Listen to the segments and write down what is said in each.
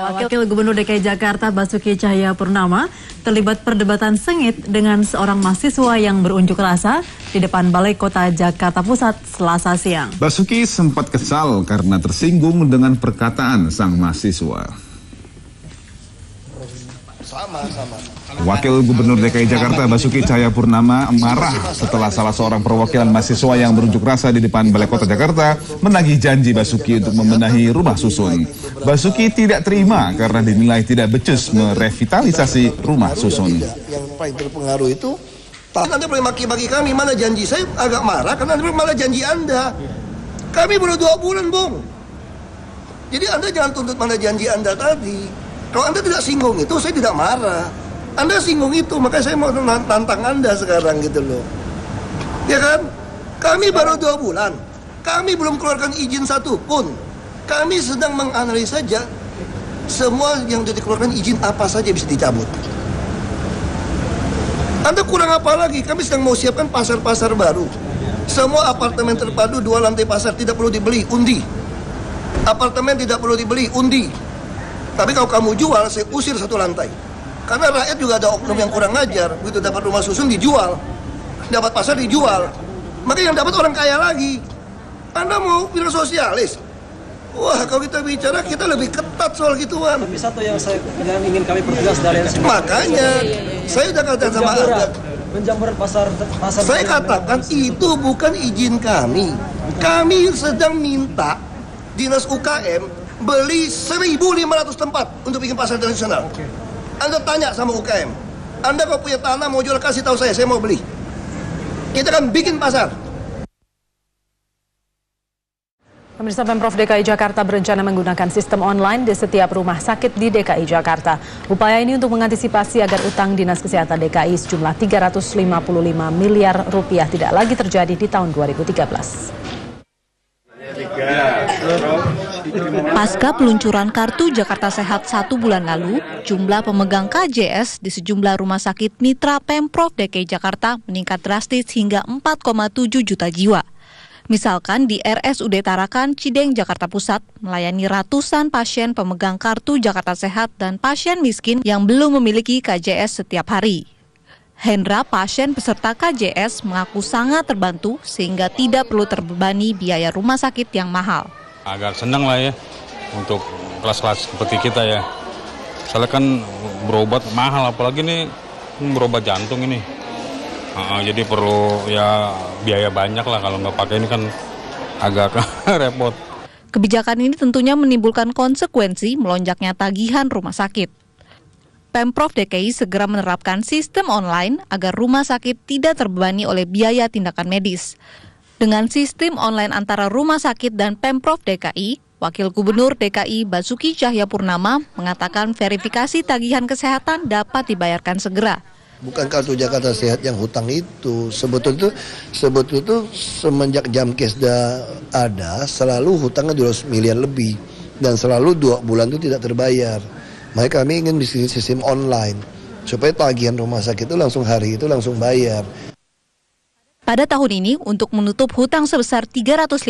Wakil Gubernur DKI Jakarta Basuki Cahayapurnama terlibat perdebatan sengit dengan seorang mahasiswa yang berunjuk rasa di depan Balai Kota Jakarta Pusat Selasa siang. Basuki sempat kesal karena tersinggung dengan perkataan sang mahasiswa. Wakil Gubernur DKI Jakarta Basuki Cahayapurnama marah setelah salah seorang perwakilan mahasiswa yang berunjuk rasa di depan Balai Kota Jakarta menagih janji Basuki untuk membenahi rumah susun. Basuki tidak terima karena dinilai tidak becus merevitalisasi rumah susun. Yang paling berpengaruh itu, Anda boleh maki-maki kami, mana janji? Saya agak marah karena Anda malah janji Anda. Kami baru 2 bulan, Bung. Jadi Anda jangan tuntut mana janji Anda tadi. Kalau Anda tidak singgung itu, saya tidak marah. Anda singgung itu, makanya saya mau tantang Anda sekarang gitu loh. Ya kan? Kami baru 2 bulan. Kami belum keluarkan izin satupun. Kami sedang menganalisa saja semua yang sudah dikeluarkan izin apa saja bisa dicabut. Anda kurang apa lagi? Kami sedang mau siapkan pasar-pasar baru. Semua apartemen terpadu 2 lantai pasar tidak perlu dibeli, undi. Apartemen tidak perlu dibeli, undi. Tapi kalau kamu jual, saya usir 1 lantai. Karena rakyat juga ada oknum yang kurang ajar. Begitu dapat rumah susun dijual, dapat pasar dijual. Maka yang dapat orang kaya lagi. Anda mau bilang sosialis? Wah, kalau kita bicara kita lebih ketat soal gituan. Tapi satu yang ingin kami pertegas dari makanya saya udah katakan sama Anda. Penjamburan pasar. Saya katakan itu bukan izin kami. Kami sedang minta Dinas UKM beli 1.500 tempat untuk bikin pasar tradisional. Anda tanya sama UKM, Anda kalau punya tanah mau jual, kasih tahu saya mau beli. Kita akan bikin pasar. Pemirsa, Pemprov DKI Jakarta berencana menggunakan sistem online di setiap rumah sakit di DKI Jakarta. Upaya ini untuk mengantisipasi agar utang Dinas Kesehatan DKI sejumlah 355 miliar rupiah tidak lagi terjadi di tahun 2013. Pasca peluncuran kartu Jakarta Sehat 1 bulan lalu, jumlah pemegang KJS di sejumlah rumah sakit mitra Pemprov DKI Jakarta meningkat drastis hingga 4,7 juta jiwa. Misalkan di RSUD Tarakan, Cideng, Jakarta Pusat, melayani ratusan pasien pemegang kartu Jakarta Sehat dan pasien miskin yang belum memiliki KJS setiap hari. Hendra, pasien peserta KJS, mengaku sangat terbantu sehingga tidak perlu terbebani biaya rumah sakit yang mahal. Agak senang lah ya untuk kelas-kelas seperti kita ya. Soalnya kan berobat mahal, apalagi nih berobat jantung ini. Jadi perlu ya biaya banyak lah, kalau nggak pakai ini kan agak repot. Kebijakan ini tentunya menimbulkan konsekuensi melonjaknya tagihan rumah sakit. Pemprov DKI segera menerapkan sistem online agar rumah sakit tidak terbebani oleh biaya tindakan medis. Dengan sistem online antara rumah sakit dan Pemprov DKI, Wakil Gubernur DKI Basuki Cahayapurnama mengatakan verifikasi tagihan kesehatan dapat dibayarkan segera. Bukan kartu Jakarta Sehat yang hutang itu. Sebetulnya itu semenjak Jamkesda ada, selalu hutangnya 200 miliar lebih. Dan selalu 2 bulan itu tidak terbayar. Makanya kami ingin bikin sistem online, supaya tagihan rumah sakit itu langsung hari itu langsung bayar. Pada tahun ini, untuk menutup hutang sebesar 355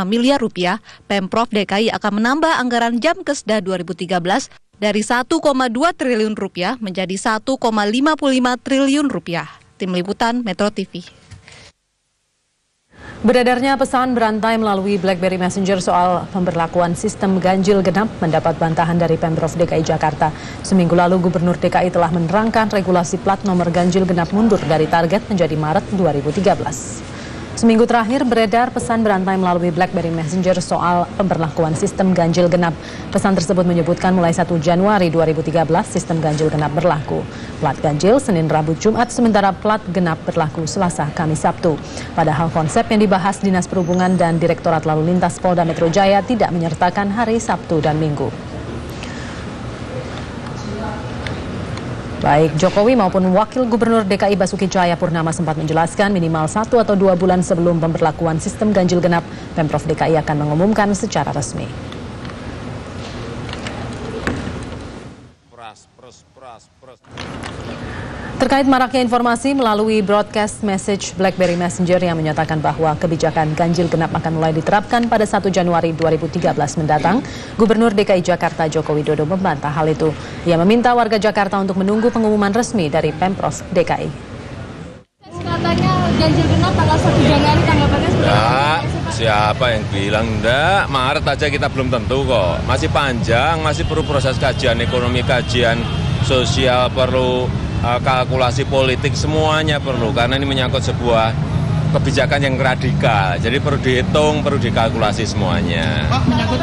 miliar rupiah, Pemprov DKI akan menambah anggaran Jamkesda 2013 dari 1,2 triliun rupiah menjadi 1,55 triliun rupiah. Tim Liputan Metro TV. Beredarnya pesan berantai melalui BlackBerry Messenger soal pemberlakuan sistem ganjil genap mendapat bantahan dari Pemprov DKI Jakarta. Seminggu lalu Gubernur DKI telah menerangkan regulasi plat nomor ganjil genap mundur dari target menjadi Maret 2013. Seminggu terakhir beredar pesan berantai melalui BlackBerry Messenger soal pemberlakuan sistem ganjil genap. Pesan tersebut menyebutkan mulai 1 Januari 2013 sistem ganjil genap berlaku. Plat ganjil Senin, Rabu, Jumat, sementara plat genap berlaku Selasa, Kamis, Sabtu. Padahal konsep yang dibahas Dinas Perhubungan dan Direktorat Lalu Lintas Polda Metro Jaya tidak menyertakan hari Sabtu dan Minggu. Baik Jokowi maupun Wakil Gubernur DKI Basuki Cahayapurnama sempat menjelaskan minimal 1 atau 2 bulan sebelum pemberlakuan sistem ganjil genap, Pemprov DKI akan mengumumkan secara resmi. Terkait maraknya informasi melalui broadcast message BlackBerry Messenger yang menyatakan bahwa kebijakan ganjil genap akan mulai diterapkan pada 1 Januari 2013 mendatang, Gubernur DKI Jakarta Joko Widodo membantah hal itu. Ia meminta warga Jakarta untuk menunggu pengumuman resmi dari Pemprov DKI. Katanya ganjil genap tanggal 1 Januari, tanggapannya seperti apa? Siapa yang bilang enggak? Maret aja kita belum tentu kok. Masih panjang, masih perlu proses kajian ekonomi, kajian sosial, perlu kalkulasi politik, semuanya perlu. Karena ini menyangkut sebuah kebijakan yang radikal. Jadi perlu dihitung, perlu dikalkulasi semuanya. Pak, menyangkut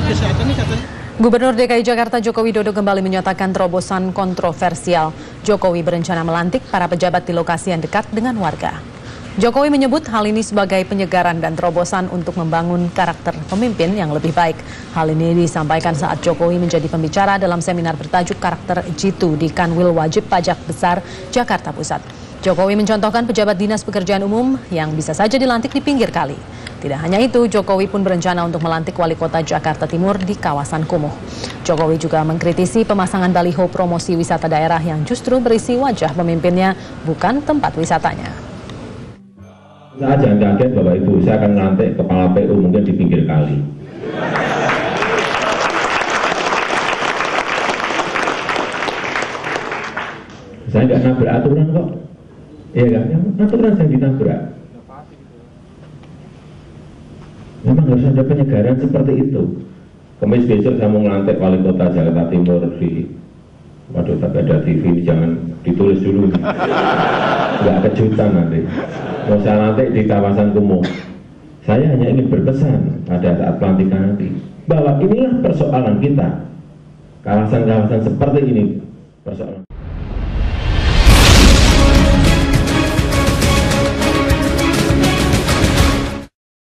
kesehatan ini katanya. Gubernur DKI Jakarta Joko Widodo kembali menyatakan terobosan kontroversial. Jokowi berencana melantik para pejabat di lokasi yang dekat dengan warga. Jokowi menyebut hal ini sebagai penyegaran dan terobosan untuk membangun karakter pemimpin yang lebih baik. Hal ini disampaikan saat Jokowi menjadi pembicara dalam seminar bertajuk Karakter Jitu di Kanwil Wajib Pajak Besar, Jakarta Pusat. Jokowi mencontohkan pejabat dinas pekerjaan umum yang bisa saja dilantik di pinggir kali. Tidak hanya itu, Jokowi pun berencana untuk melantik wali kota Jakarta Timur di kawasan Kumuh. Jokowi juga mengkritisi pemasangan baliho promosi wisata daerah yang justru berisi wajah pemimpinnya, bukan tempat wisatanya. Saya jangan kaget Bapak Ibu, saya akan melantik kepala PU mungkin di pinggir kali. Saya nggak nabrak aturan kok. Iya kan? Aturan yang ditabrak. Memang harus ada penyegaran seperti itu. Kamis besok saya mau melantik wali kota Jakarta Timur di... Waduh, tapi ada TV, jangan ditulis dulu. Nggak kejutan nanti. Mau saya lantik di kawasan Kumuh. Saya hanya ingin berpesan pada saat pelantikan nanti, bahwa inilah persoalan kita. Kawasan-kawasan seperti ini persoalan.